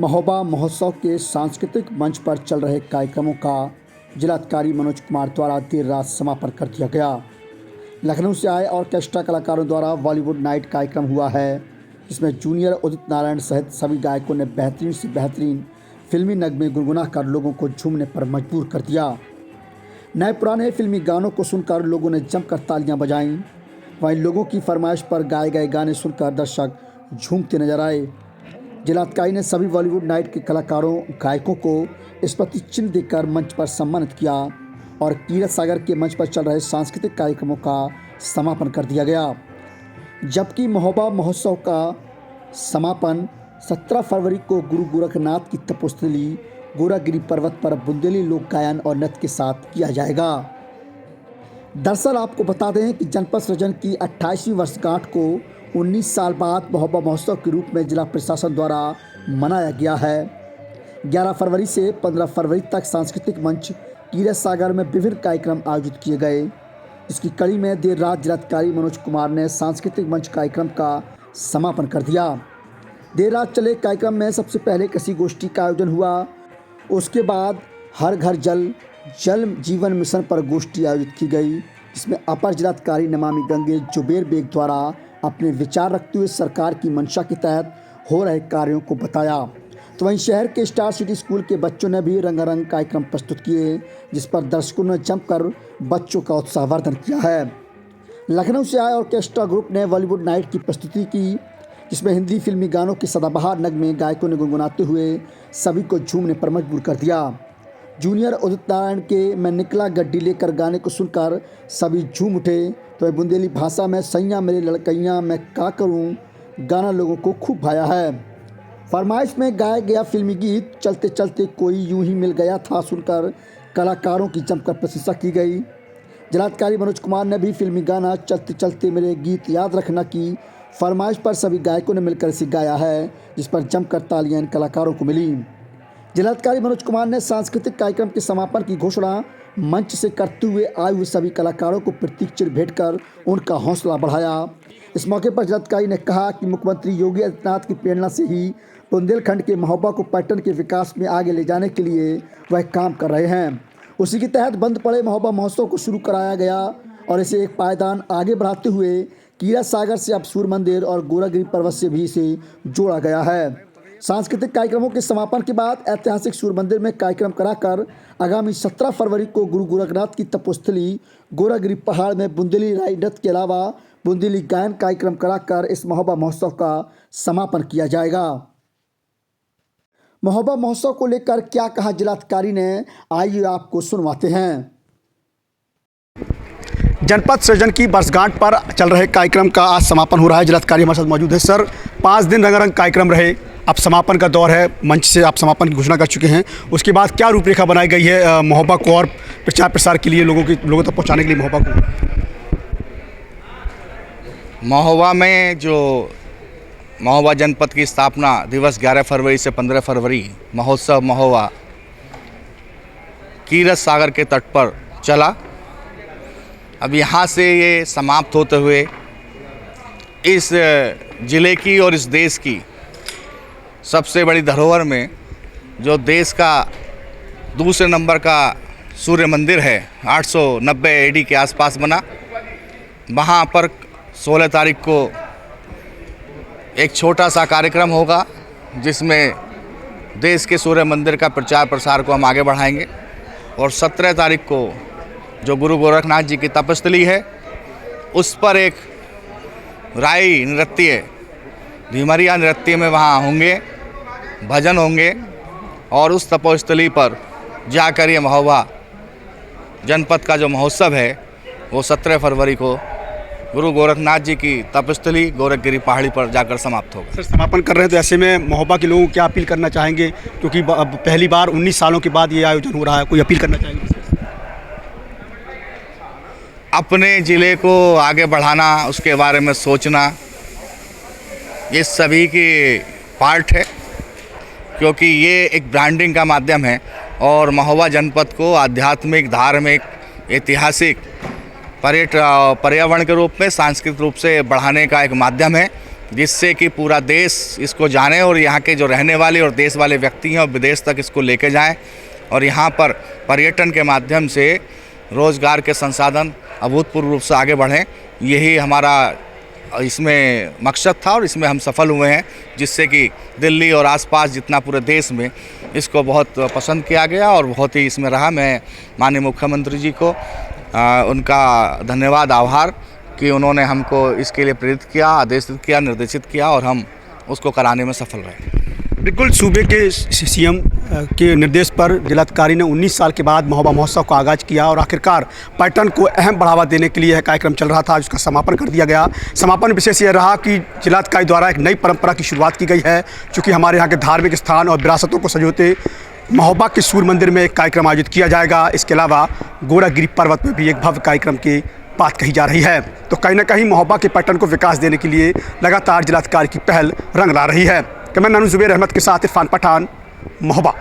महोबा महोत्सव के सांस्कृतिक मंच पर चल रहे कार्यक्रमों का जिलाधिकारी मनोज कुमार द्वारा देर रात समापन कर दिया गया। लखनऊ से आए ऑर्केस्ट्रा कलाकारों द्वारा बॉलीवुड नाइट कार्यक्रम हुआ है, जिसमें जूनियर उदित नारायण सहित सभी गायकों ने बेहतरीन से बेहतरीन फिल्मी नगमे गुनगुना कर लोगों को झूमने पर मजबूर कर दिया। नए पुराने फिल्मी गानों को सुनकर लोगों ने जमकर तालियां बजाईं। वहीं लोगों की फरमाइश पर गाए गए गाने सुनकर दर्शक झूमते नजर आए। जिलाधिकारी ने सभी बॉलीवुड नाइट के कलाकारों गायकों को स्मृति चिन्ह देकर मंच पर सम्मानित किया और कीरत सागर के मंच पर चल रहे सांस्कृतिक कार्यक्रमों का समापन कर दिया गया। जबकि महोबा महोत्सव का समापन 17 फरवरी को गुरु गोरखनाथ की तपोस्थली गोरागिरी पर्वत पर बुंदेली लोक गायन और नृत्य के साथ किया जाएगा। दरअसल आपको बता दें कि जनपद सृजन की 28वीं वर्षगांठ को 19 साल बाद महोबा महोत्सव के रूप में जिला प्रशासन द्वारा मनाया गया है। 11 फरवरी से 15 फरवरी तक सांस्कृतिक मंच कीरत सागर में विभिन्न कार्यक्रम आयोजित किए गए। इसकी कड़ी में देर रात जिलाधिकारी मनोज कुमार ने सांस्कृतिक मंच कार्यक्रम का समापन कर दिया। देर रात चले कार्यक्रम में सबसे पहले कृषि गोष्ठी का आयोजन हुआ। उसके बाद हर घर जल जीवन मिशन पर गोष्ठी आयोजित की गई, जिसमें अपर जिलाधिकारी नमामि गंगे जुबेर बेग द्वारा अपने विचार रखते हुए सरकार की मंशा के तहत हो रहे कार्यों को बताया। तो वहीं शहर के स्टार सिटी स्कूल के बच्चों ने भी रंगारंग कार्यक्रम प्रस्तुत किए, जिस पर दर्शकों ने जमकर बच्चों का उत्साहवर्धन किया है। लखनऊ से आए ऑर्केस्ट्रा ग्रुप ने बॉलीवुड नाइट की प्रस्तुति की, जिसमें हिंदी फिल्मी गानों के सदाबहार नगमे गायकों ने गुनगुनाते हुए सभी को झूमने पर मजबूर कर दिया। जूनियर उदित नारायण के मैं निकला गड्डी लेकर गाने को सुनकर सभी झूम उठे। तो बुंदेली भाषा में सैया मेरे लड़कैया मैं का करूं गाना लोगों को खूब भाया है। फरमाइश में गाया गया फिल्मी गीत चलते चलते कोई यूं ही मिल गया था सुनकर कलाकारों की जमकर प्रशंसा की गई। जिलाधिकारी मनोज कुमार ने भी फिल्मी गाना चलते चलते मेरे गीत याद रखना की फरमाइश पर सभी गायकों ने मिलकर इसे गाया है, जिस पर जमकर तालियां इन कलाकारों को मिली। जिलाधिकारी मनोज कुमार ने सांस्कृतिक कार्यक्रम के समापन की घोषणा मंच से करते हुए आए हुए सभी कलाकारों को प्रतीक चिन्ह भेंट कर उनका हौसला बढ़ाया। इस मौके पर जिलाधिकारी ने कहा कि मुख्यमंत्री योगी आदित्यनाथ की प्रेरणा से ही बुंदेलखंड के महोबा को पर्यटन के विकास में आगे ले जाने के लिए वह काम कर रहे हैं। उसी के तहत बंद पड़े महोबा महोत्सव को शुरू कराया गया और इसे एक पायदान आगे बढ़ाते हुए कीरत सागर से अब सूर्य मंदिर और गोरागिरी पर्वत से भी इसे जोड़ा गया है। सांस्कृतिक कार्यक्रमों के समापन के बाद ऐतिहासिक सूर्य मंदिर में कार्यक्रम कराकर आगामी 17 फरवरी को गुरु गोरखनाथ की तपोस्थली गोरागिरी पहाड़ में बुंदेली राई नृत्य के अलावा बुंदेली गायन कार्यक्रम कराकर इस महोबा महोत्सव का समापन किया जाएगा। महोबा महोत्सव को लेकर क्या कहा जिलाधिकारी ने, आइए आपको सुनवाते हैं। जनपद सृजन की वर्षगांठ पर चल रहे कार्यक्रम का आज समापन हो रहा है। जिलाधिकारी हमारे साथ मौजूद है। सर, 5 दिन रंगारंग कार्यक्रम रहे, अब समापन का दौर है, मंच से आप समापन की घोषणा कर चुके हैं। उसके बाद क्या रूपरेखा बनाई गई है महोबा को और प्रचार प्रसार के लिए लोगों तक पहुंचाने के लिए महोबा को? महोबा में जो महोबा जनपद की स्थापना दिवस 11 फरवरी से 15 फरवरी महोत्सव महोबा कीरत सागर के तट पर चला। अब यहाँ से ये समाप्त होते हुए इस ज़िले की और इस देश की सबसे बड़ी धरोहर में जो देश का दूसरे नंबर का सूर्य मंदिर है, 890 एडी के आसपास बना, वहाँ पर 16 तारीख को एक छोटा सा कार्यक्रम होगा, जिसमें देश के सूर्य मंदिर का प्रचार प्रसार को हम आगे बढ़ाएंगे। और 17 तारीख को जो गुरु गोरखनाथ जी की तपस्थली है, उस पर एक राई नृत्य भीमरिया नृत्य में वहाँ होंगे, भजन होंगे और उस तपोस्थली पर जाकर ये महोबा जनपद का जो महोत्सव है वो 17 फरवरी को गुरु गोरखनाथ जी की तपस्थली गोरखगिरी पहाड़ी पर जाकर समाप्त होगा। सर, समापन कर रहे हैं तो ऐसे में महोबा के लोगों को क्या अपील करना चाहेंगे, क्योंकि अब पहली बार 19 सालों के बाद ये आयोजन हो रहा है, कोई अपील करना चाहेंगे? अपने ज़िले को आगे बढ़ाना, उसके बारे में सोचना, ये सभी की पार्ट है, क्योंकि ये एक ब्रांडिंग का माध्यम है और महोबा जनपद को आध्यात्मिक, धार्मिक, ऐतिहासिक, पर्यावरण के रूप में, सांस्कृतिक रूप से बढ़ाने का एक माध्यम है। जिससे कि पूरा देश इसको जाने और यहाँ के जो रहने वाले और देश वाले व्यक्ति हैं और विदेश तक इसको लेके जाएं और यहाँ पर पर्यटन के माध्यम से रोज़गार के संसाधन अभूतपूर्व रूप से आगे बढ़ें। यही हमारा इसमें मकसद था और इसमें हम सफल हुए हैं, जिससे कि दिल्ली और आसपास जितना पूरे देश में इसको बहुत पसंद किया गया और बहुत ही इसमें रहा। मैं माननीय मुख्यमंत्री जी को उनका धन्यवाद, आभार कि उन्होंने हमको इसके लिए प्रेरित किया, आदेशित किया, निर्देशित किया और हम उसको कराने में सफल रहे। बिल्कुल, सूबे के सीएम के निर्देश पर जिलाधिकारी ने 19 साल के बाद महोबा महोत्सव का आगाज़ किया और आखिरकार पर्यटन को अहम बढ़ावा देने के लिए यह कार्यक्रम चल रहा था, जिसका समापन कर दिया गया। समापन विशेष यह रहा कि जिलाधिकारी द्वारा एक नई परंपरा की शुरुआत की गई है, चूँकि हमारे यहाँ के धार्मिक स्थान और विरासतों को संजोते महोबा के सूर्य मंदिर में एक कार्यक्रम आयोजित किया जाएगा। इसके अलावा गोरागिरी पर्वत में भी एक भव्य कार्यक्रम की बात कही जा रही है। तो कहीं ना कहीं महोबा के पर्यटन को विकास देने के लिए लगातार जिलाधिकारी की पहल रंग ला रही है। कैमरामैन जुबैर अहमद के साथ इरफान पठान, महोबा।